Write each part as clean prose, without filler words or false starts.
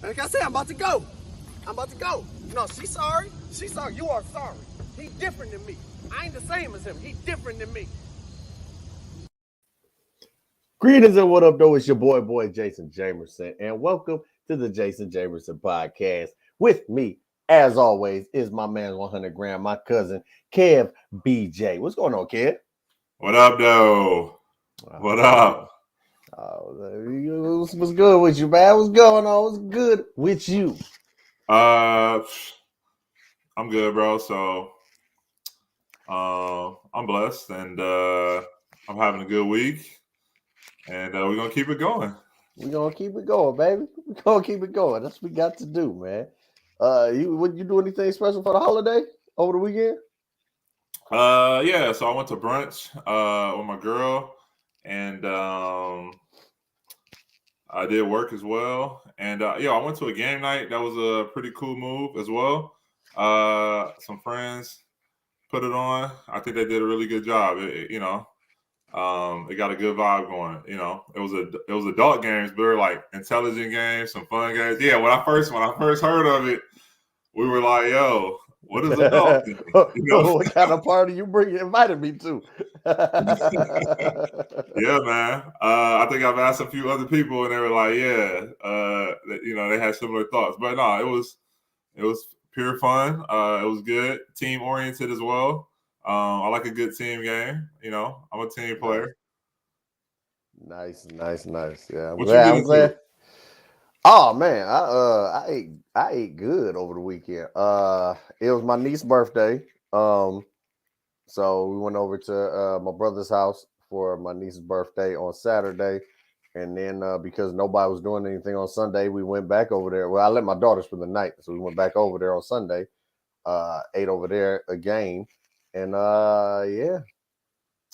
Like I said, I'm about to go. No, she's sorry. She's sorry. You are sorry. He's different than me. I ain't the same as him. He's different than me. Greetings and what up, though? It's your boy Jason Jamerson, and welcome to the Jason Jamerson podcast. With me, as always, is my man 100 gram, my cousin Kev BJ. What's going on, Kev? What up, though? What up? What's good with you, man? What's going on? What's good with you? I'm good, bro. So, I'm blessed, and I'm having a good week, and we're gonna keep it going. We're gonna keep it going, baby. We're gonna keep it going. That's what we got to do, man. You do anything special for the holiday over the weekend? Yeah. So I went to brunch with my girl, and I did work as well, and I went to a game night. That was a pretty cool move as well. Some friends put it on. I think they did a really good job. It got a good vibe going. It was adult games, but they're like intelligent games, some fun games. Yeah, when I first heard of it, we were like, "Yo, what is adult?" What kind of party you invited me to? Yeah, man. I think I've asked a few other people, and they were like, "Yeah," they had similar thoughts. But no, it was pure fun. It was good, team oriented as well. I like a good team game. I'm a team player. Nice. Yeah, What you get I'm into? glad. Oh man, I ate good over the weekend. It was my niece's birthday. So we went over to my brother's house for my niece's birthday on Saturday, and then because nobody was doing anything on Sunday, we went back over there. Well, I let my daughter spend the night, so we went back over there on Sunday. Ate over there again, and I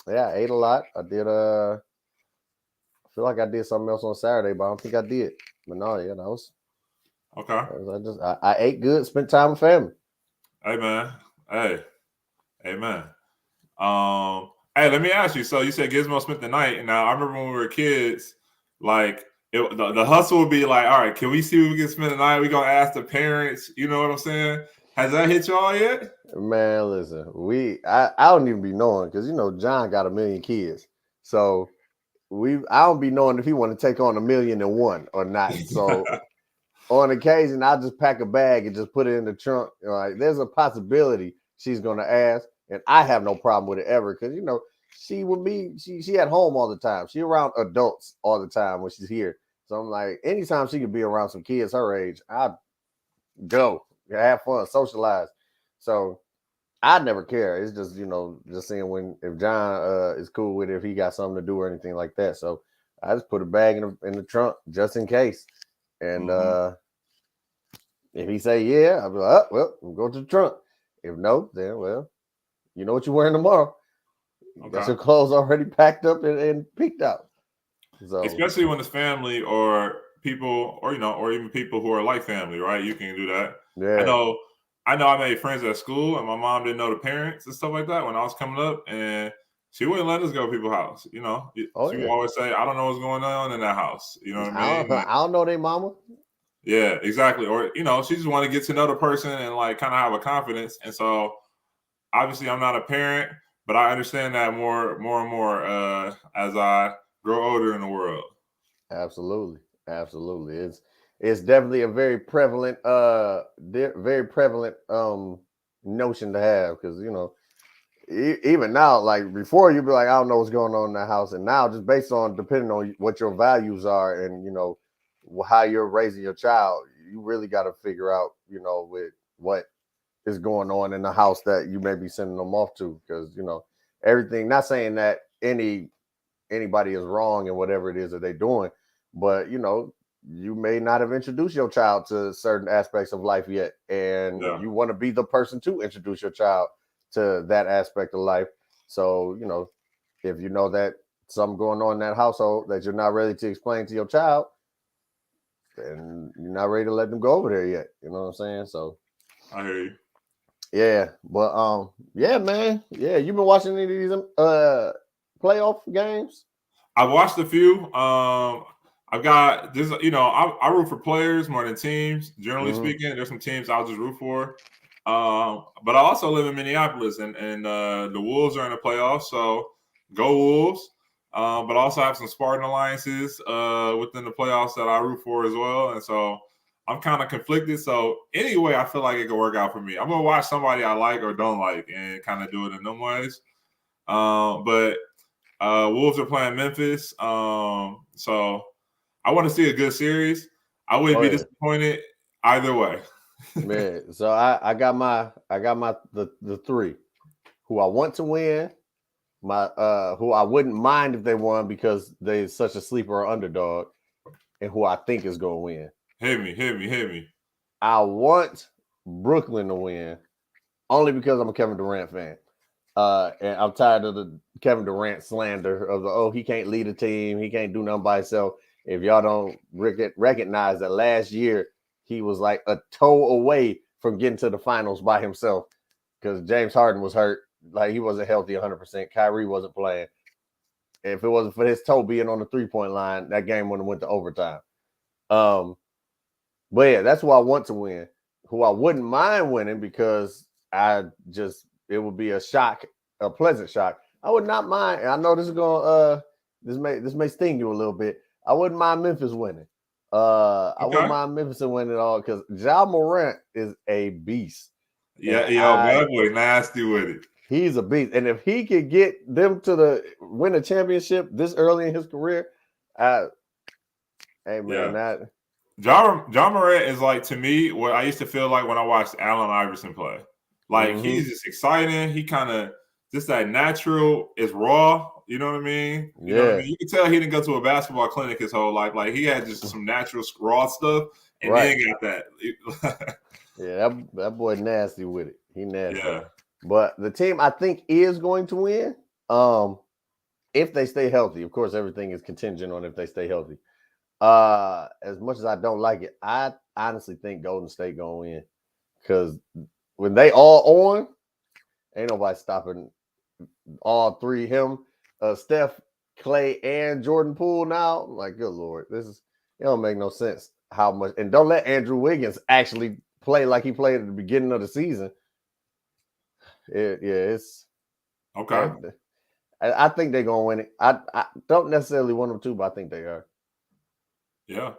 ate a lot. I feel like I did something else on Saturday, but I don't think I did. But no, that was okay. I ate good, spent time with family. Hey man, hey, amen. Hey, let me ask you. So you said Gizmo spent the night, and now I remember when we were kids, like the hustle would be like, all right, can we see if we can spend the night? We gonna ask the parents. You know what I'm saying? Has that hit y'all yet? Man, listen, I don't even be knowing because John got 1 million kids, so I don't be knowing if he want to take on 1,000,001 or not. So on occasion, I just pack a bag and just put it in the trunk. Like there's a possibility she's gonna ask, and I have no problem with it ever because she would be she at home all the time. She around adults all the time when she's here. So I'm like, anytime she could be around some kids her age, I'd go have fun, socialize. So I never care. It's just just seeing if John is cool with it, if he got something to do or anything like that. So I just put a bag in the trunk just in case. And if he say yeah, I'll be like, well, we'll go to the trunk. If no, then well, you know what you're wearing tomorrow. You got your clothes already packed up and picked out. So especially when it's family or people, or even people who are like family, right? You can do that. Yeah. I know I made friends at school, and my mom didn't know the parents and stuff like that when I was coming up, and she wouldn't let us go to people's house. She would always say, "I don't know what's going on in that house." You know what I mean? I don't know their mama. Yeah, exactly. Or she just want to get to know the person and like kind of have a confidence. And so, obviously, I'm not a parent, but I understand that more and more as I grow older in the world. Absolutely. It's definitely a very prevalent notion to have because even now, like before, you'd be like, I don't know what's going on in the house, and now just based on depending on what your values are and how you're raising your child, you really got to figure out with what is going on in the house that you may be sending them off to, because everything. Not saying that anybody is wrong in whatever it is that they're doing, but you may not have introduced your child to certain aspects of life yet, and you want to be the person to introduce your child to that aspect of life. So if you know that something going on in that household that you're not ready to explain to your child, then you're not ready to let them go over there yet. You know what I'm saying? So I hear you. Yeah, but yeah, man. Yeah, you been watching any of these playoff games? I watched a few. I I've got this. I root for players more than teams. Generally Mhm. speaking, there's some teams I'll just root for. But I also live in Minneapolis, and the Wolves are in the playoffs, so go Wolves. But I also have some Spartan alliances within the playoffs that I root for as well, and so I'm kind of conflicted. So anyway, I feel like it could work out for me. I'm gonna watch somebody I like or don't like, and kind of do it in them ways. But Wolves are playing Memphis, so I want to see a good series. I wouldn't be disappointed either way. Man, so I got the three who I want to win, my who I wouldn't mind if they won because they're such a sleeper or underdog, and who I think is gonna win. Hit me. I want Brooklyn to win only because I'm a Kevin Durant fan. And I'm tired of the Kevin Durant slander of he can't lead a team, he can't do nothing by himself. If y'all don't recognize that last year he was like a toe away from getting to the finals by himself because James Harden was hurt, like he wasn't healthy 100%. Kyrie wasn't playing. If it wasn't for his toe being on the 3-point line, that game would have went to overtime. But yeah, that's who I want to win. Who I wouldn't mind winning because it would be a shock, a pleasant shock. I would not mind. I know this is gonna this may sting you a little bit. I wouldn't mind Memphis winning. I wouldn't mind Memphis winning at all because Ja Morant is a beast. Yeah, that boy nasty with it. He's a beast, and if he could get them to win a championship this early in his career, hey man, that. Ja Morant is like, to me, what I used to feel like when I watched Allen Iverson play. Like he's just exciting. He kind of just that natural is raw. You know what I mean? You know what I mean? You can tell he didn't go to a basketball clinic his whole life. Like he had just some natural raw stuff, and then got that. Yeah, that boy nasty with it. He nasty. Yeah. But the team I think is going to win, if they stay healthy. Of course, everything is contingent on if they stay healthy. As much as I don't like it, I honestly think Golden State gonna win because when they all on, ain't nobody stopping all three, him, Steph, Clay, and Jordan Poole now. Like, good Lord, it don't make no sense how much. And don't let Andrew Wiggins actually play like he played at the beginning of the season. It's okay. I think they're gonna win it. I don't necessarily want them to, but I think they are. Yeah.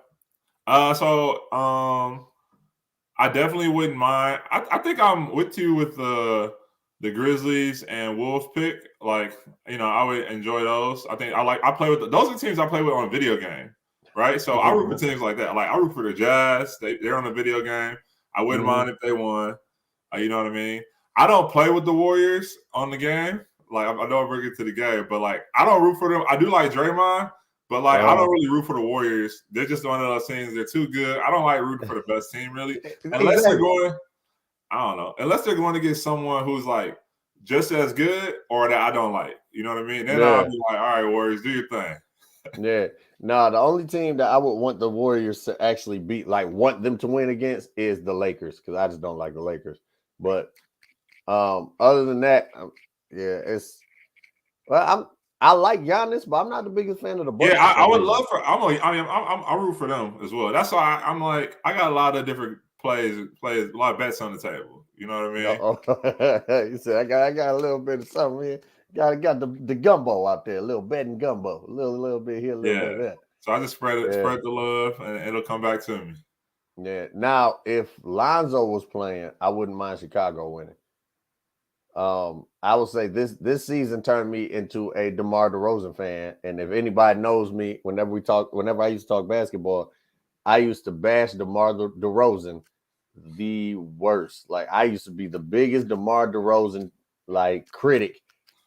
I definitely wouldn't mind. I think I'm with you with the Grizzlies and Wolves pick. Like, I would enjoy those. I play with those are the teams I play with on a video game, right? So I root for teams like that. Like I root for the Jazz. They're on a video game. I wouldn't mind if they won. You know what I mean? I don't play with the Warriors on the game. Like I don't bring it to the game, but like I don't root for them. I do like Draymond. But like, I don't really root for the Warriors. They're just one of those teams. They're too good. I don't like rooting for the best team, really. Unless they're going, I don't know. Unless they're going to get someone who's like just as good or that I don't like. You know what I mean? Then I'll be like, all right, Warriors, do your thing. Yeah. No, the only team that I would want the Warriors to actually beat, like want them to win against, is the Lakers because I just don't like the Lakers. But other than that, I like Giannis, but I'm not the biggest fan of the Bucks. Yeah, I would love for. I root for them as well. That's why I'm like, I got a lot of different plays, a lot of bets on the table. You know what I mean? You said I got a little bit of something here. Got the gumbo out there, a little betting gumbo, a little bit here, a little bit of that. So I just spread the love, and it'll come back to me. Yeah. Now, if Lonzo was playing, I wouldn't mind Chicago winning. I would say this season turned me into a DeMar DeRozan fan. And if anybody knows me, whenever I used to talk basketball, I used to bash DeMar DeRozan the worst. Like I used to be the biggest DeMar DeRozan like critic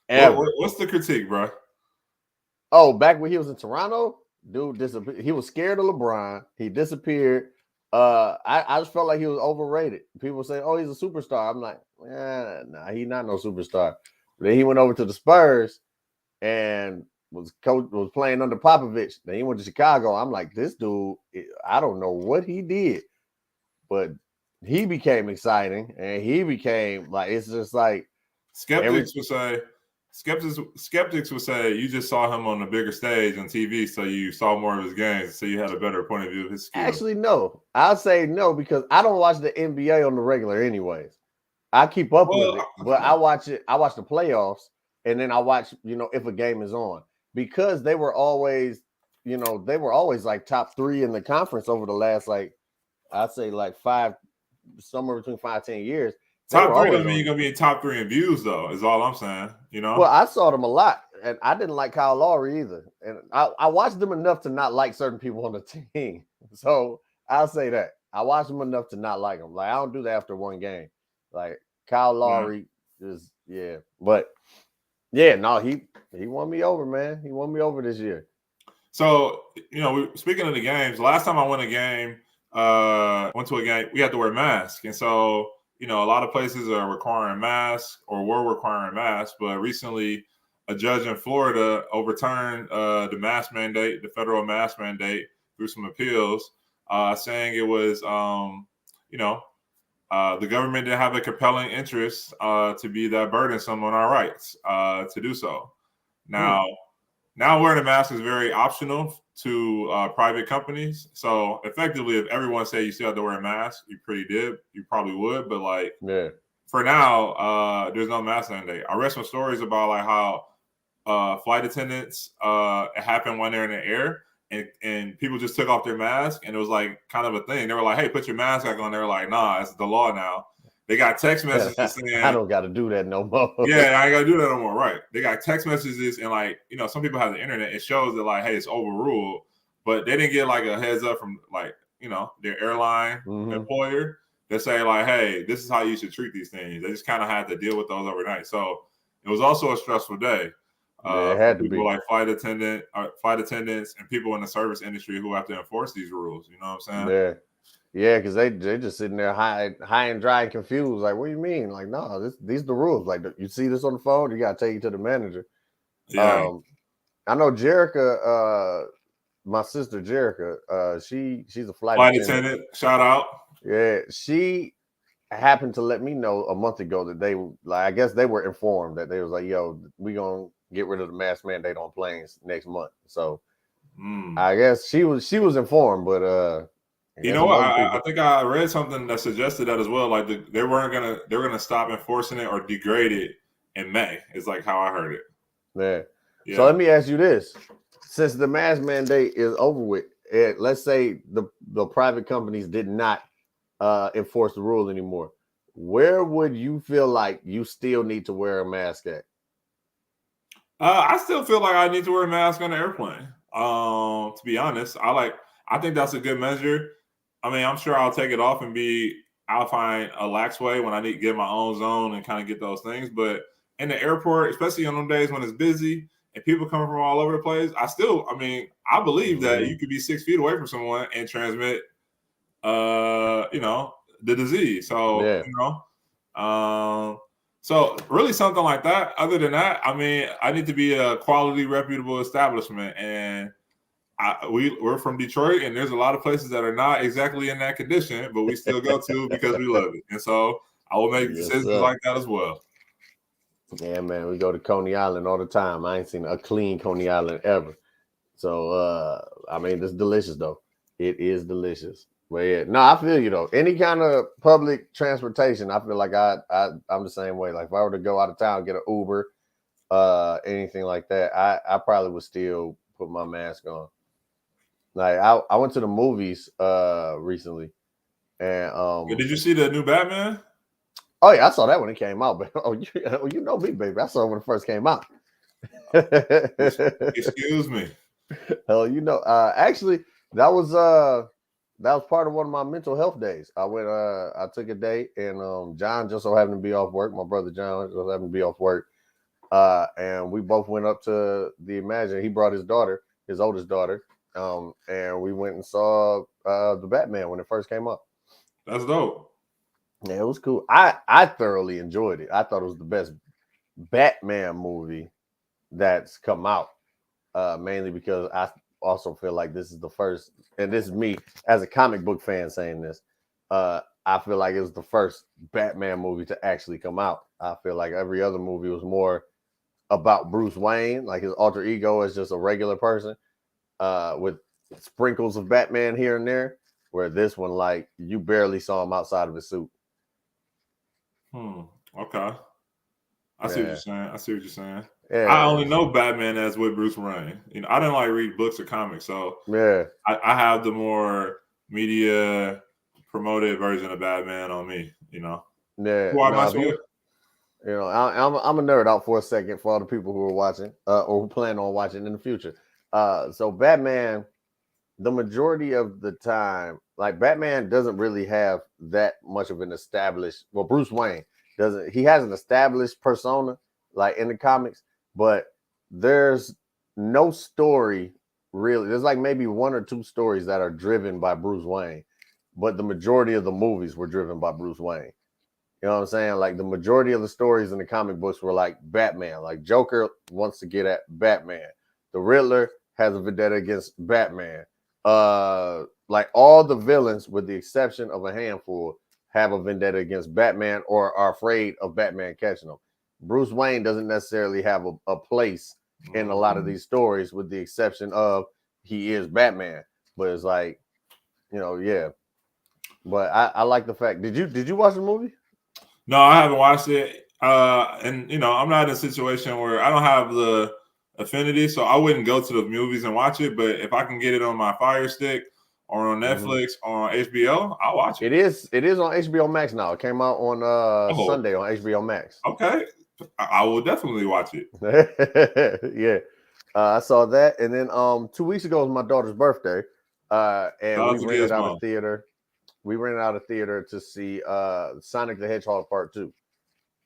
ever. What's the critique, bro? Oh, back when he was in Toronto, dude disappeared. He was scared of LeBron. He disappeared. I just felt like he was overrated. People say, "Oh, he's a superstar." I'm like, nah, he's not no superstar. Then he went over to the Spurs and was playing under Popovich. Then he went to Chicago. I'm like, this dude, I don't know what he did, but he became exciting, and he became like, it's just like skeptics would say skeptics would say you just saw him on a bigger stage on TV, so you saw more of his games, so you had a better point of view of his skills. Actually, no. I'll say no because I don't watch the NBA on the regular anyways. I keep up with it, but I watch it. I watch the playoffs, and then I watch, if a game is on, because they were always, like top 3 in the conference over the last, like, I'd say like 5, somewhere between 5-10 years. Top 3 don't mean you're gonna be in top 3 in views, though. Is all I'm saying. Well, I saw them a lot, and I didn't like Kyle Lowry either, and I watched them enough to not like certain people on the team. So I'll say that I watched them enough to not like them. Like, I don't do that after one game. Like, Kyle Lowry is, but no, he won me over, man. He won me over this year. So, speaking of the games, last time I went to a game, we had to wear masks. And so, a lot of places are requiring masks or were requiring masks. But recently, a judge in Florida overturned the mask mandate, the federal mask mandate, through some appeals, saying it was, the government didn't have a compelling interest to be that burdensome on our rights to do so. Now wearing a mask is very optional to private companies. So effectively, if everyone said you still have to wear a mask, you probably would. But for now, there's no mask mandate. I read some stories about like how flight attendants, it happened when they're in the air. And people just took off their mask, and it was like kind of a thing. They were like, "Hey, put your mask back on." They were like, "Nah, it's the law now." They got text messages saying, "I don't got to do that no more." Yeah, I ain't got to do that no more. Right? They got text messages, and like, some people have the internet. It shows that like, hey, it's overruled, but they didn't get like a heads up from like, their airline employer that say like, hey, this is how you should treat these things. They just kind of had to deal with those overnight. So it was also a stressful day. It had to people be like flight attendants, and people in the service industry who have to enforce these rules. You know what I'm saying? Yeah, because they just sitting there high and dry and confused. Like, what do you mean? Like, no, these are the rules. Like, you see this on the phone, you got to take it to the manager. Yeah. I know Jerica, my sister Jerica. She's a flight attendant. Shout out. Yeah, she happened to let me know a month ago that they I guess they were informed that they was like, yo, we gonna get rid of the mask mandate on planes next month. So I guess she was informed, but I think I read something that suggested that as well. Like they were gonna stop enforcing it or degrade it in May. It's like how I heard it. Yeah. So let me ask you this: since the mask mandate is over with, let's say the private companies did not enforce the rule anymore, where would you feel like you still need to wear a mask at? I still feel like I need to wear a mask on the airplane. To be honest, I think that's a good measure. I mean, I'm sure I'll take it off and I'll find a lax way when I need to get my own zone and kind of get those things. But in the airport, especially on them days when it's busy and people coming from all over the place, I believe that you could be 6 feet away from someone and transmit, the disease. So, so really something like that. Other than that, I need to be a quality, reputable establishment. And we're from Detroit, and there's a lot of places that are not exactly in that condition, but we still go to because we love it. And so I will make decisions like that as well. Yeah, man, we go to Coney Island all the time. I ain't seen a clean Coney Island ever. So, it's delicious, though. It is delicious. But yeah, no, I feel you, though. Any kind of public transportation, I feel like I'm the same way. Like, if I were to go out of town, get an Uber, anything like that, I probably would still put my mask on. Like, I went to the movies recently, and did you see the new Batman? Oh yeah, I saw that when it came out. But you know me, baby. I saw it when it first came out. Excuse me. Hell, actually, that was part of one of my mental health days. I took a day, and John just so happened to be off work. My brother John just happened to be off work, and we both went up to the Imagine. He brought his daughter, his oldest daughter, and we went and saw the Batman when it first came up. That's dope. Yeah, it was cool. I thoroughly enjoyed it. I thought it was the best Batman movie that's come out, mainly because I also feel like this is the first, and this is me as a comic book fan saying this, I feel like it was the first Batman movie to actually come out. I feel like every other movie was more about Bruce Wayne, like his alter ego is just a regular person, with sprinkles of Batman here and there. Where this one, like, you barely saw him outside of his suit. Okay. I see what you're saying. I see what you're saying. Yeah. I only know Batman as with Bruce Wayne. You know, I didn't like read books or comics, so yeah. I have the more media promoted version of Batman on me. You know. Yeah. Why No, you know, I'm a nerd out for a second for all the people who are watching, or who plan on watching in the future. So Batman, the majority of the time, like, Batman doesn't really have that much of an established. Well, Bruce Wayne doesn't. He has an established persona, like in the comics, but there's no story really. There's like maybe one or two stories that are driven by Bruce Wayne, but the majority of the movies were driven by Bruce Wayne. You know what I'm saying? Like, the majority of the stories in the comic books were like Batman. Like, Joker wants to get at Batman. The Riddler has a vendetta against Batman. Like, all the villains, with the exception of a handful, have a vendetta against Batman or are afraid of Batman catching them. Bruce Wayne doesn't necessarily have a place in a lot of these stories, with the exception of he is Batman. But it's like, you know, yeah. But I like the fact. Did you watch the movie? No, I haven't watched it. And you know, I'm not in a situation where I don't have the affinity, so I wouldn't go to the movies and watch it. But if I can get it on my Fire Stick or on Netflix or on HBO, I'll watch it. It is on HBO Max now. It came out on Sunday on HBO Max. Okay, I will definitely watch it. Yeah, I saw that, and then 2 weeks ago was my daughter's birthday, and we rented out a theater. We rented out a theater to see Sonic the Hedgehog Part 2,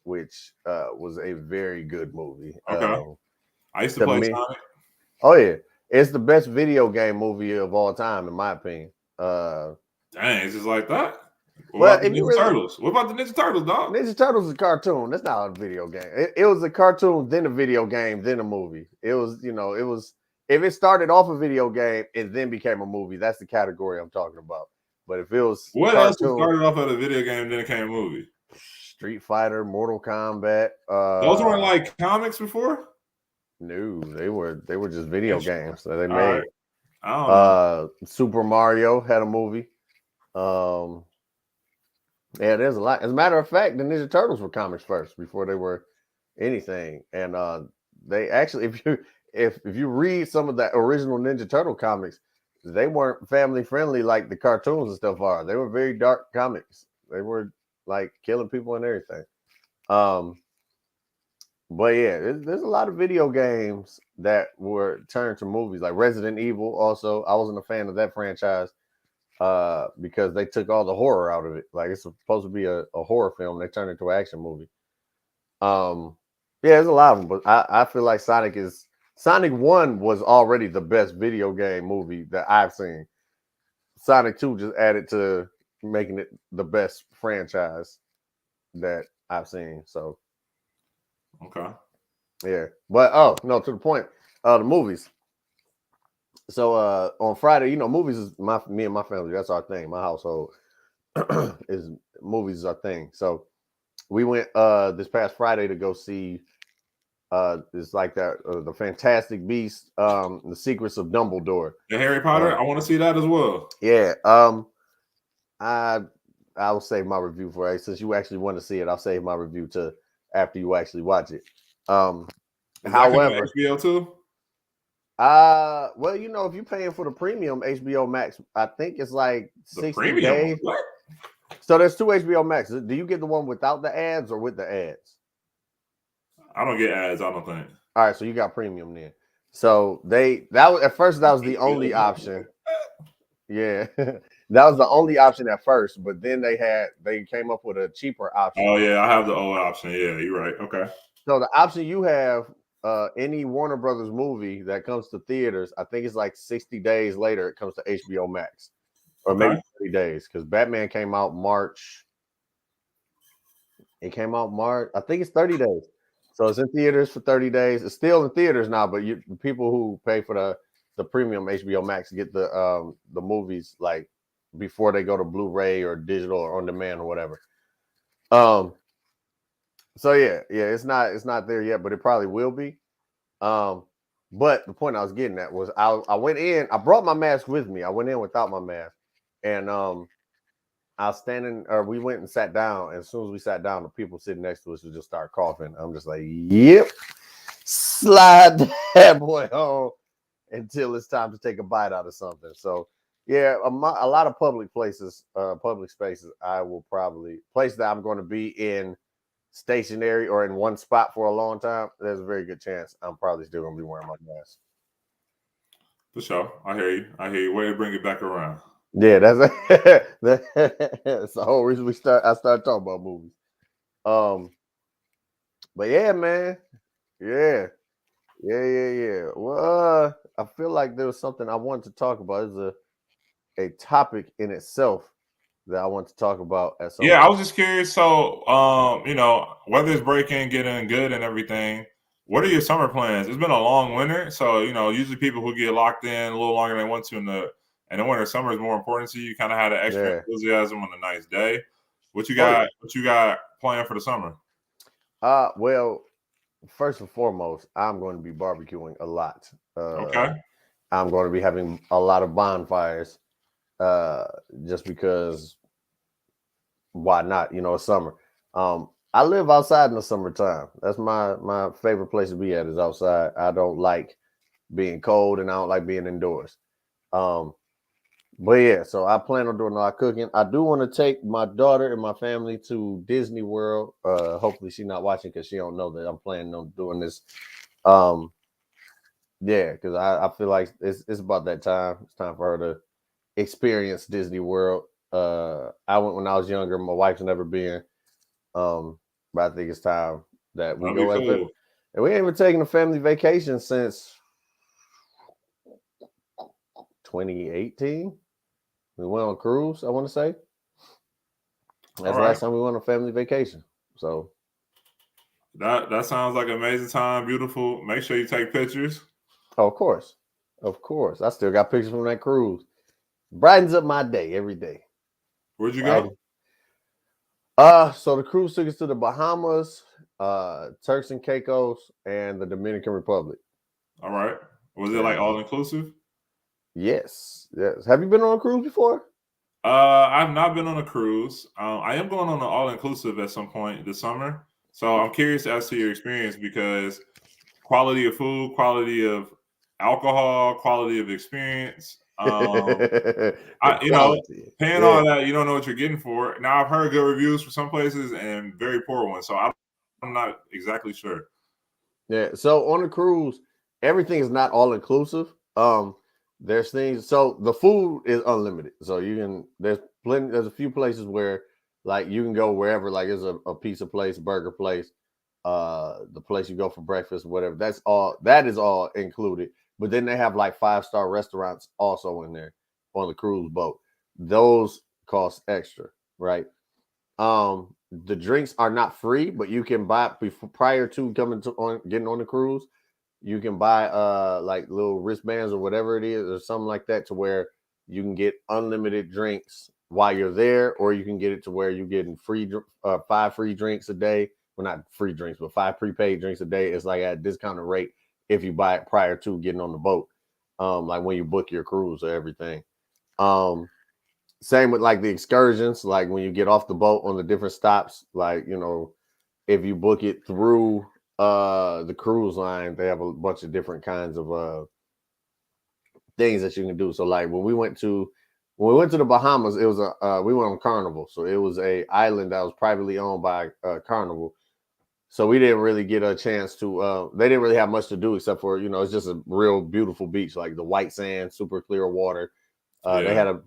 which was a very good movie. Okay. I used to play Sonic. Oh yeah, it's the best video game movie of all time, in my opinion. Dang, it's just like that. What about the Ninja Turtles? What about the Ninja Turtles, dog? Ninja Turtles is a cartoon. That's not a video game. It was a cartoon, then a video game, then a movie. It was, you know, it was, if it started off a video game and then became a movie, that's the category I'm talking about. But if it was what else started off as a video game and then it became a movie? Street Fighter, Mortal Kombat. Those weren't like comics before? No, they were just video games that they made. Right. I don't know. Super Mario had a movie. Yeah, there's a lot. As a matter of fact, the Ninja Turtles were comics first before they were anything. And they actually, if you read some of the original Ninja Turtle comics, they weren't family friendly like the cartoons and stuff are. They were very dark comics. They were like killing people and everything. But yeah, there's a lot of video games that were turned to movies, like Resident Evil. Also, I wasn't a fan of that franchise because they took all the horror out of it. Like, it's supposed to be a horror film, they turned it into an action movie. Yeah, there's a lot of them, but I feel like Sonic 1 was already the best video game movie that I've seen. Sonic 2 just added to making it the best franchise that I've seen. So okay, yeah, but to the point, the movies. So on Friday, you know, movies is me and my family. That's our thing. My household is movies is our thing. So we went this past Friday to go see it's like that the Fantastic Beasts, the Secrets of Dumbledore. The Harry Potter. I want to see that as well. Yeah. I will save my review for it. Since you actually want to see it, I'll save my review to after you actually watch it. However, HBO too. Well, you know, if you're paying for the premium HBO Max, I think it's like 60 days. What? So there's 2 HBO Maxes. Do you get the one without the ads or with the ads? I don't get ads, I don't think. All right, so you got premium then. So at first that was the only option. Yeah. That was the only option at first, but then they came up with a cheaper option. Oh yeah, I have the old option. Yeah, you're right. Okay. So the option you have, any Warner Brothers movie that comes to theaters, I think it's like 60 days later it comes to HBO Max, or maybe 30 days, because Batman came out March. It came out March. I think it's 30 days. So it's in theaters for 30 days. It's still in theaters now, but the people who pay for the premium HBO Max get the movies like before they go to Blu-ray or digital or on demand or whatever. So yeah, it's not there yet, but it probably will be. Um, but the point I was getting at was I went in, I brought my mask with me. I went in without my mask, and I was standing, or we went and sat down. And as soon as we sat down, the people sitting next to us would just start coughing. I'm just like, yep, slide that boy home until it's time to take a bite out of something. So yeah, a lot of public places, public spaces, I will probably place that I'm going to be in stationary or in one spot for a long time. There's a very good chance I'm probably still going to be wearing my mask. For sure. I hear you. I hear you. Way to bring it back around. Yeah, that's the whole reason I started talking about movies. Um, but yeah, man, yeah, yeah. Well, I feel like there was something I wanted to talk about. It's a topic in itself that I want to talk about at some Yeah, I point. was just curious. So, weather's breaking, getting good, and everything. What are your summer plans? It's been a long winter, so usually people who get locked in a little longer than they want to in the winter. Summer is more important to you. Kind of had an extra Yeah. enthusiasm on a nice day. What you Oh yeah. got? What you got planned for the summer? Well, first and foremost, I'm going to be barbecuing a lot. Okay. I'm going to be having a lot of bonfires, uh, just because why not? It's summer. I live outside in the summertime. That's my favorite place to be at is outside. I don't like being cold and I don't like being indoors. Um, but yeah, so I plan on doing a lot of cooking. I do want to take my daughter and my family to Disney World. Hopefully she's not watching because she don't know that I'm planning on doing this. Um, yeah, because I feel like it's about that time. It's time for her to experience Disney World. I went when I was younger. My wife's never been. But I think it's time that we That'll be go as it. cool. And we ain't even taking a family vacation since 2018. We went on a cruise, I want to say. All That's the right. last time we went on a family vacation. So, That sounds like an amazing time. Beautiful. Make sure you take pictures. oh, of course. Of course. I still got pictures from that cruise. Brightens up my day every day. Where'd you Right. go? So the cruise took us to the Bahamas, Turks and Caicos, and the Dominican Republic. All right. Was it like And all inclusive? yes. Have you been on a cruise before? I've not been on a cruise. I am going on an all inclusive at some point this summer. So I'm curious as to your experience because quality of food, quality of alcohol, quality of experience. The I quality. paying Yeah. all that, you don't know what you're getting for it. Now I've heard good reviews for some places and very poor ones. So I'm not exactly sure. Yeah. So on the cruise, everything is not all inclusive. There's things. So the food is unlimited. So you can. There's a few places where like you can go wherever. Like there's a pizza place, burger place, the place you go for breakfast, whatever. That's all. That is all included. But then they have like 5-star restaurants also in there on the cruise boat. Those cost extra, right? The drinks are not free, but you can buy before prior to coming to on getting on the cruise. You can buy like little wristbands or whatever it is or something like that to where you can get unlimited drinks while you're there, or you can get it to where you're getting 5 free drinks a day. Well, not free drinks, but 5 prepaid drinks a day. It's like at a discounted rate if you buy it prior to getting on the boat. Like when you book your cruise or everything. Um, Same with like the excursions, like when you get off the boat on the different stops, like if you book it through the cruise line, they have a bunch of different kinds of things that you can do. So like when we went to the Bahamas, it was we went on Carnival. So it was a island that was privately owned by Carnival. So we didn't really get a chance to they didn't really have much to do except for, it's just a real beautiful beach, like the white sand, super clear water. Uh, they Yeah. had a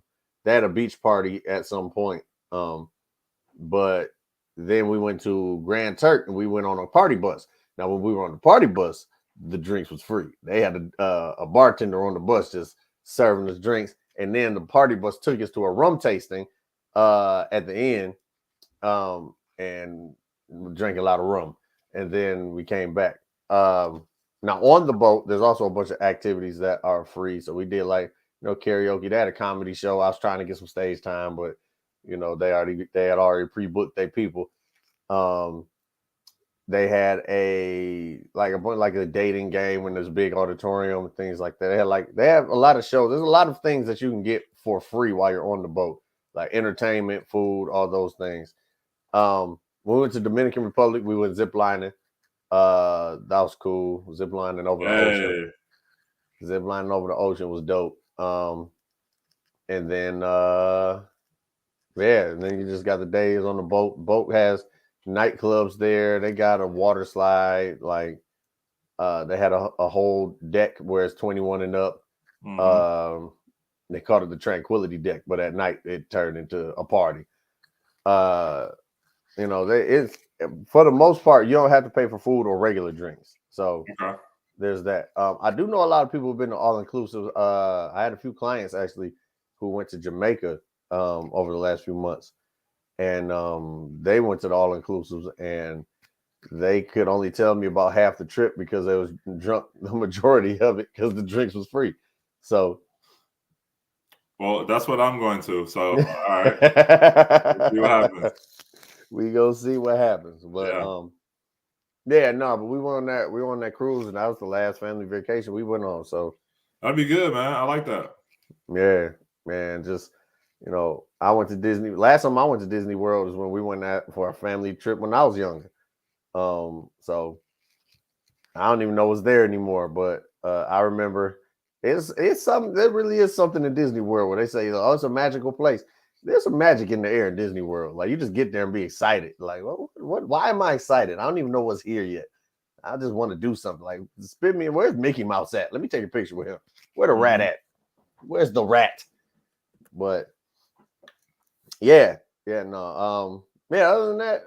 they had a beach party at some point. But then we went to Grand Turk and we went on a party bus. Now, when we were on the party bus, the drinks was free. They had a bartender on the bus just serving us drinks, and then the party bus took us to a rum tasting at the end, and we drank a lot of rum, and then we came back. Now on the boat, there's also a bunch of activities that are free. So we did like karaoke. They had a comedy show. I was trying to get some stage time, but they had already pre-booked their people. Um, They had a dating game when there's a big auditorium and things like that. They have a lot of shows. There's a lot of things that you can get for free while you're on the boat, like entertainment, food, all those things. We went to Dominican Republic. We went zip lining. That was cool. Zip lining over the ocean. Hey. Zip lining over the ocean was dope. And then and then you just got the days on the boat. Boat has nightclubs there. They got a water slide. Like they had a whole deck where it's 21 and up. Mm-hmm. They called it the Tranquility Deck, but at night it turned into a party. It's for the most part, you don't have to pay for food or regular drinks. So there's that. I do know a lot of people have been to all inclusive. I had a few clients actually who went to Jamaica over the last few months, and they went to the all inclusives, and they could only tell me about half the trip because they was drunk the majority of it because the drinks was free. So, well, that's what I'm going to. So, all right, we'll see what happens. We go see what happens, but but we went on that cruise, and that was the last family vacation we went on. So that'd be good, man. I like that. Yeah, man. Just I went to Disney. Last time I went to Disney World was when we went out for our family trip when I was younger. So I don't even know what's there anymore, but I remember it's something. There really is something in Disney World where they say, "Oh, it's a magical place." There's some magic in the air in Disney World. Like you just get there and be excited. Like, what? Why am I excited? I don't even know what's here yet. I just want to do something. Like, spit me. Where's Mickey Mouse at? Let me take a picture with him. Where the rat at? Where's the rat? But yeah, no. Other than that,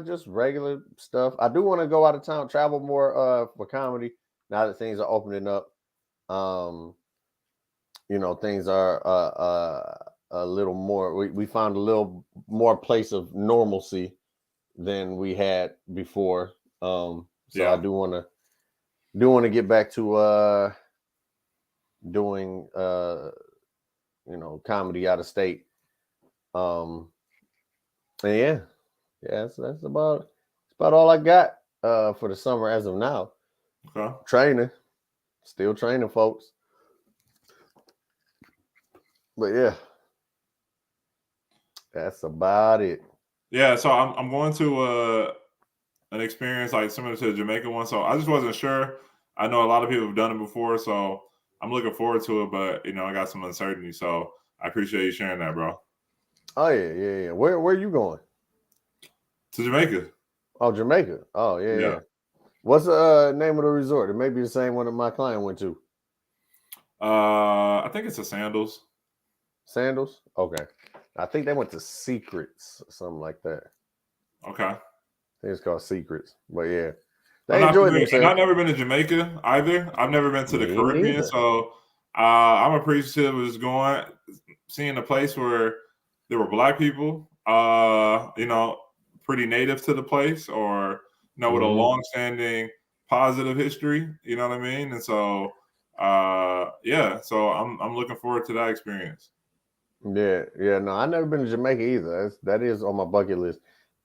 just regular stuff. I do want to go out of town, travel more for comedy now that things are opening up. Things are a little more. We found a little more place of normalcy than we had before. So I do want to get back to doing comedy out of state. And that's about all I got for the summer as of now. Okay. Still training, folks. But yeah, that's about it. Yeah, so I'm going to an experience like similar to the Jamaica one. So I just wasn't sure. I know a lot of people have done it before, so I'm looking forward to it. But I got some uncertainty, so I appreciate you sharing that, bro. Oh yeah. Where are you going? To Jamaica. Oh, Jamaica. Oh yeah. What's the name of the resort? It may be the same one that my client went to. I think it's the Sandals. Sandals? Okay. I think they went to Secrets or something like that. Okay. I think it's called Secrets. But yeah. They enjoyed themselves. And I've never been to Jamaica either. I've never been to the Caribbean. Neither. So I'm appreciative of just going, seeing a place where there were Black people, pretty native to the place, or with a long-standing positive history. You know what I mean? And so, so I'm looking forward to that experience. Yeah. No, I've never been to Jamaica either. That is on my bucket list.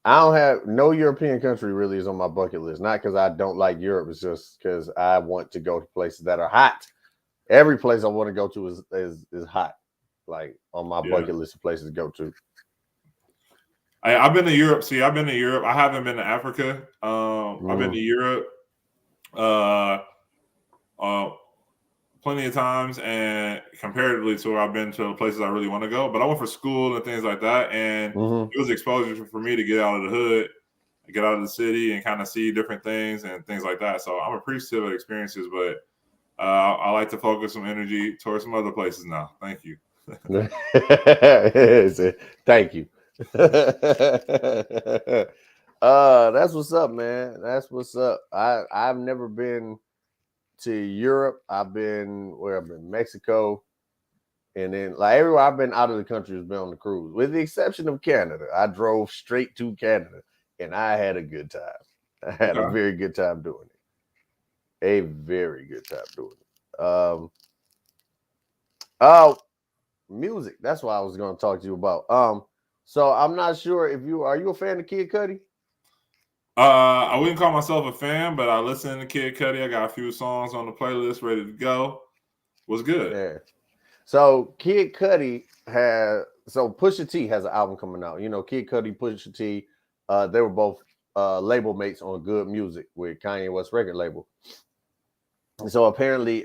I don't have no European country really is on my bucket list. Not because I don't like Europe. It's just because I want to go to places that are hot. Every place I want to go to is hot. Like on my bucket list of places to go to. I've been to Europe. See, I've been to Europe. I haven't been to Africa. I've been to Europe plenty of times, and comparatively to where I've been to places I really want to go. But I went for school and things like that, and it was exposure for me to get out of the hood, get out of the city, and kind of see different things and things like that. So I'm appreciative of experiences, but I like to focus some energy towards some other places now. Thank you. Thank you. That's what's up, man. That's what's up. I've never been to Europe. I've been Mexico, and then like everywhere I've been out of the country has been on the cruise, with the exception of Canada. I drove straight to Canada, and I had a good time. I had a very good time doing it. A very good time doing it. Music. That's what I was going to talk to you about. So I'm not sure if are you a fan of Kid Cudi? I wouldn't call myself a fan, but I listen to Kid Cudi. I got a few songs on the playlist ready to go. Was good. Yeah. So Kid Cudi Pusha T has an album coming out. You know, Kid Cudi, Pusha T, they were both label mates on Good Music with Kanye West record label. And so apparently,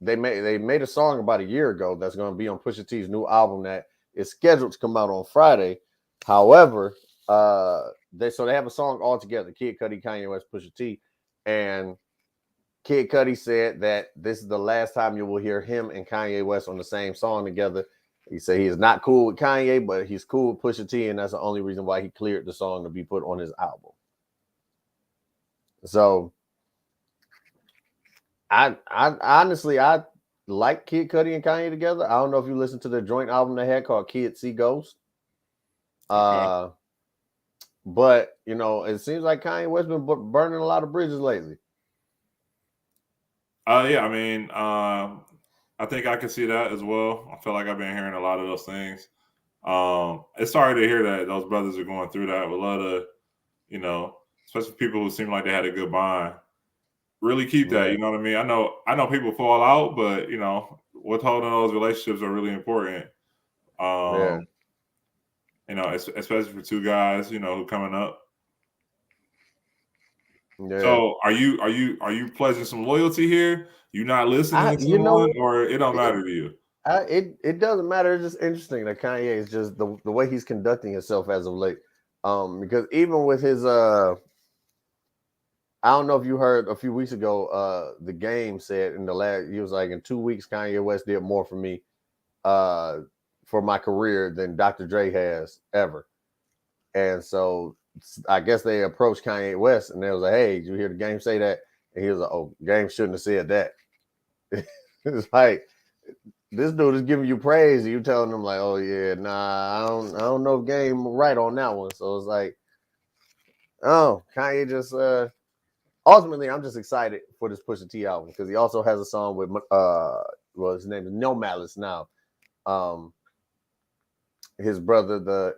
they made a song about a year ago that's going to be on Pusha T's new album that is scheduled to come out on Friday. However, they have a song all together: Kid Cudi, Kanye West, Pusha T, and Kid Cudi said that this is the last time you will hear him and Kanye West on the same song together. He said he is not cool with Kanye, but he's cool with Pusha T, and that's the only reason why he cleared the song to be put on his album. So, I honestly like Kid Cudi and Kanye together. I don't know if you listened to the joint album they had called Kid See Ghost. Okay. But you know, it seems like Kanye West been burning a lot of bridges lately. Yeah, I mean, I think I can see that as well. I feel like I've been hearing a lot of those things. It's sorry to hear that those brothers are going through that. Would love to, you know, especially people who seem like they had a good bond. Really keep that. Yeah. You know what I mean? I know people fall out, but you know, withholding those relationships are really important. Yeah. You know, especially for two guys, you know, who coming up. Yeah. So are you pledging some loyalty here? You not listening to someone, or it don't matter to you? It doesn't matter. It's just interesting that Kanye is just the way he's conducting himself as of late. Because even with his I don't know if you heard a few weeks ago, the Game said he was like, in 2 weeks, Kanye West did more for me for my career than Dr. Dre has ever. And so I guess they approached Kanye West and they was like, hey, did you hear the Game say that? And he was like, oh, Game shouldn't have said that. It's like, this dude is giving you praise and you telling him like, oh yeah, nah, I don't know if Game right on that one. So it's like, oh, Kanye just ultimately I'm just excited for this Pusha T album because he also has a song with well, his name is No Malice now. His brother,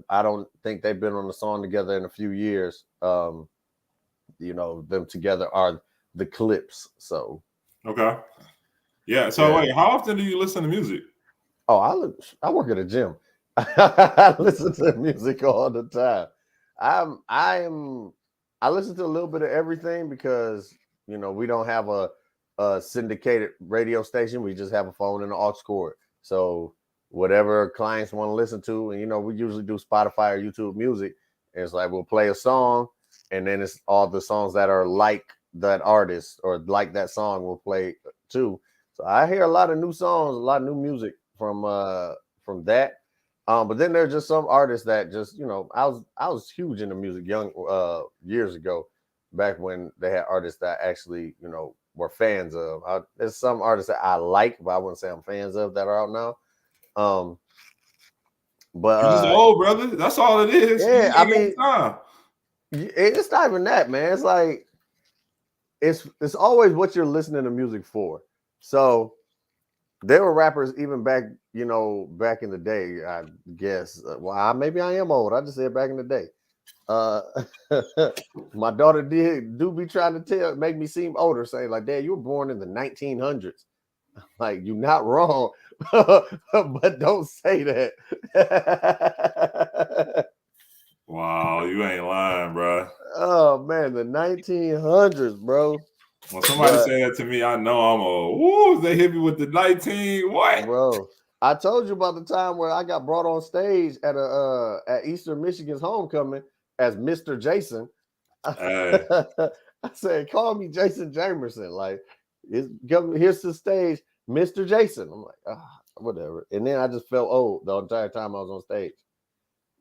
I don't think they've been on a song together in a few years. You know, them together are the Clips. So Okay. Yeah. So wait, how often do you listen to music? Oh, I work at a gym. I listen to music all the time. I listen to a little bit of everything because you know we don't have a syndicated radio station. We just have a phone and an aux cord. So whatever clients want to listen to, and you know we usually do Spotify or YouTube Music. And it's like we'll play a song, and then it's all the songs that are like that artist or like that song we'll play too. So I hear a lot of new songs, a lot of new music from that. But then there's just some artists that just, you know, I was huge into music years ago, back when they had artists that actually, you know, were fans of. There's some artists that I like, but I wouldn't say I'm fans of that are out now. But You just old, brother. That's all it is. yeah, I mean, time. it's not even that, man. It's like it's always what you're listening to music for. So there were rappers even back, you know, back in the day, I guess. Well, maybe I am old. I just said back in the day. My daughter do be trying to make me seem older, saying like, Dad, you were born in the 1900s. Like, you're not wrong, but don't say that. Wow, you ain't lying, bro. Oh man, the 1900s, bro. When somebody say that to me, I know I'm old. Ooh, they hit me with the 19. What? Bro, I told you about the time where I got brought on stage at Eastern Michigan's homecoming as Mr. Jason. Hey. I said, call me Jason Jamerson. Like, here's the stage, Mr. Jason. I'm like, whatever. And then I just felt old the entire time I was on stage.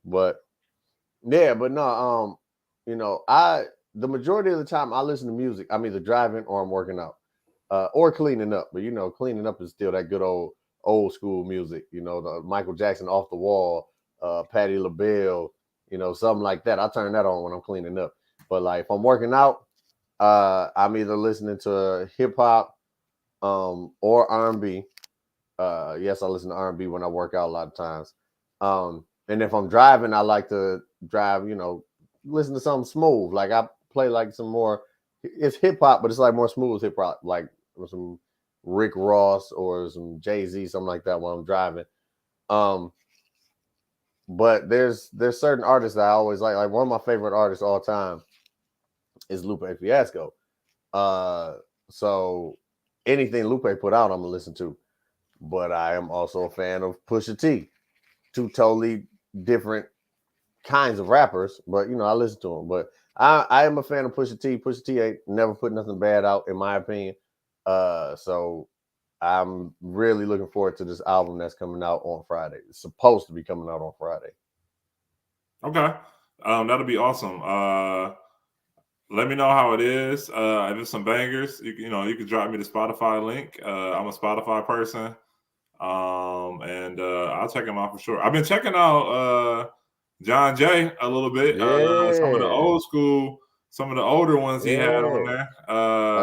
But yeah, but no, you know, the majority of the time I listen to music, I'm either driving or I'm working out. Or cleaning up, but you know, cleaning up is still that good old school music. You know, the Michael Jackson Off the Wall, Patti LaBelle, you know, something like that. I turn that on when I'm cleaning up. But like if I'm working out, I'm either listening to hip hop, or R&B. Yes, I listen to R&B when I work out a lot of times. And if I'm driving, I like to drive, you know, listen to something smooth. Like I play like some more. It's hip hop, but it's like more smooth hip hop, like some Rick Ross or some Jay-Z, something like that while I'm driving. But there's certain artists that I always like. Like one of my favorite artists all time is Lupe Fiasco. So anything Lupe put out, I'm gonna listen to. But I am also a fan of Pusha T. Two totally different kinds of rappers, but I listen to them. But I am a fan of Pusha T. Pusha T ain't never put nothing bad out, in my opinion. So I'm really looking forward to this album that's coming out on Friday. It's supposed to be coming out on Friday. Okay. That'll be awesome. Let me know how it is. If it's some bangers, you can drop me the Spotify link. I'm a Spotify person. And I'll check him out for sure. I've been checking out John Jay a little bit. Some of the old school, some of the older ones he had on there.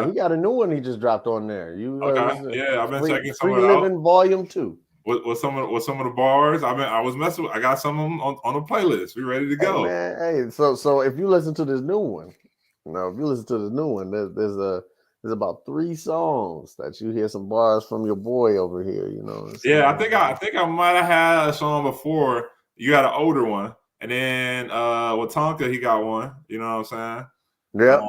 He got a new one he just dropped on there. Okay, I've been checking some Free of the Living Volume 2. With some of the bars. I was messing with. I got some of them on a playlist. We ready to go. Hey man, so if you listen to this new one, there's about 3 songs that you hear some bars from your boy over here. Yeah, I think I might have had a song before. You got an older one, and then with Tonka he got one. You know what I'm saying? Yep.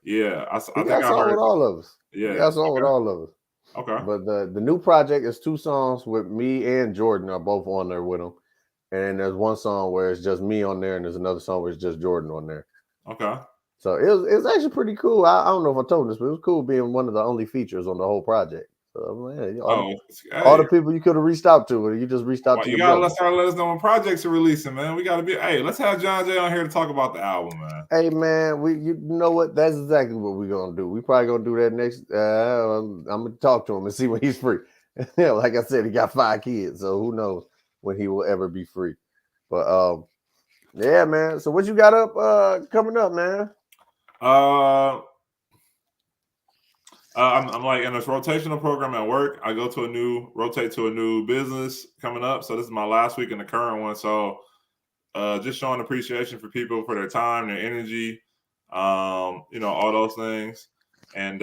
Yeah, I think I heard with all of us. Yeah, he got song with all of us. Okay. But the new project is 2 songs with me and Jordan are both on there with him, and there's one song where it's just me on there, and there's another song where it's just Jordan on there. Okay. So it was actually pretty cool. I don't know if I told this, but it was cool being one of the only features on the whole project. So all the people you could have reached out to, or you just reached out to your brother. Let us know when projects are releasing, man. We gotta be. Hey, let's have John Jay on here to talk about the album, man. Hey, man, you know what? That's exactly what we're gonna do. We probably gonna do that next. I'm gonna talk to him and see when he's free. Like I said, he got 5 kids, so who knows when he will ever be free. But yeah, man. So what you got up coming up, man? I'm like in this rotational program at work. I rotate to a new business coming up. So this is my last week in the current one. So just showing appreciation for people for their time, their energy, all those things, and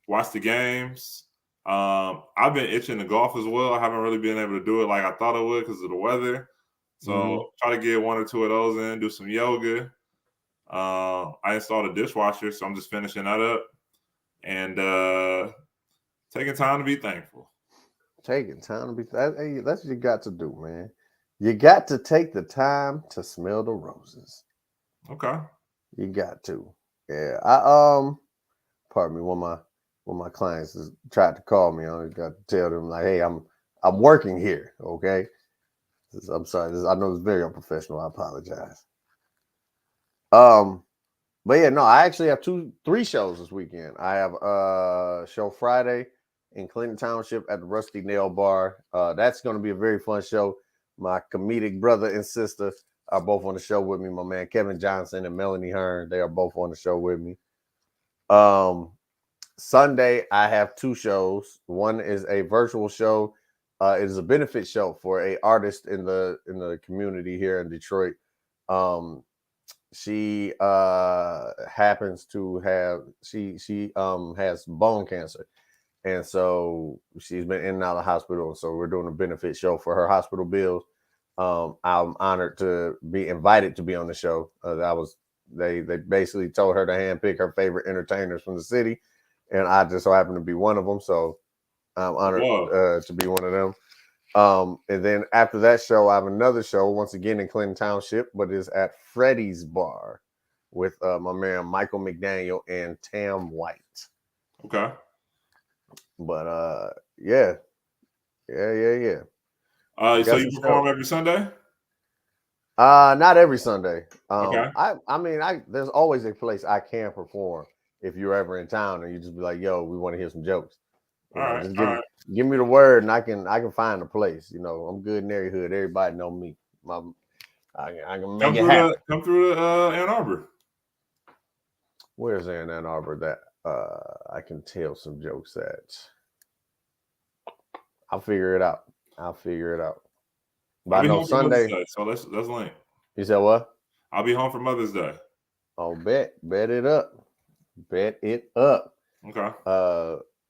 watch the games. I've been itching to golf as well. I haven't really been able to do it like I thought I would because of the weather. So try to get 1 or 2 of those in, do some yoga. I installed a dishwasher, so I'm just finishing that up. And taking time to be thankful. Taking time to be hey, that's what you got to do, man. You got to take the time to smell the roses. Okay. You got to. Yeah. Pardon me, one of my clients has tried to call me. I got to tell them like, hey, I'm working here. Okay. I'm sorry. I know it's very unprofessional. I apologize. But yeah, no, I actually have 3 shows this weekend. I have a show Friday in Clinton Township at the Rusty Nail Bar. That's going to be a very fun show. My comedic brother and sister are both on the show with me. My man Kevin Johnson and Melanie Hearn, they are both on the show with me. Sunday, I have 2 shows. One is a virtual show. It is a benefit show for a artist in the community here in Detroit. She happens to have she has bone cancer, and so she's been in and out of the hospital. So we're doing a benefit show for her hospital bills. I'm honored to be invited to be on the show. They basically told her to handpick her favorite entertainers from the city, and I just so happen to be one of them. So I'm honored to be one of them. And then after that show, I have another show once again in Clinton Township, but it's at Freddy's Bar with my man Michael McDaniel and Tam White. Okay. But yeah. So you perform every Sunday? Not every Sunday. Okay. I mean, there's always a place I can perform if you're ever in town and you just be like, yo, we want to hear some jokes. All right. Just give me the word and I can find a place. I'm good in every hood. Everybody know me. I can make it happen. Come through Ann Arbor. Where's there in Ann Arbor that I can tell some jokes at? I'll figure it out. But I know Sunday. So let's link. You said what? I'll be home for Mother's Day. Oh, bet it up. Bet it up. Okay.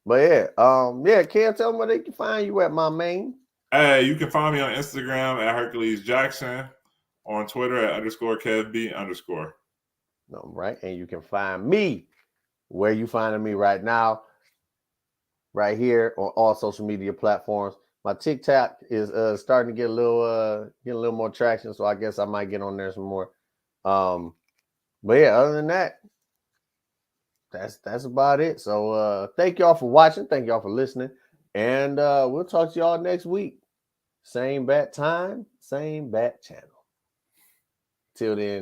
But yeah, Ken, tell them where they can find you at, my man. Hey, you can find me on Instagram at Hercules Jackson, on Twitter at _KevB_. All right, and you can find me where you finding me right now, right here on all social media platforms. My TikTok is starting to get a little more traction, so I guess I might get on there some more. But yeah, other than that, that's about it. So thank y'all for watching, thank y'all for listening, and we'll talk to y'all next week. Same bat time, same bat channel. Till then.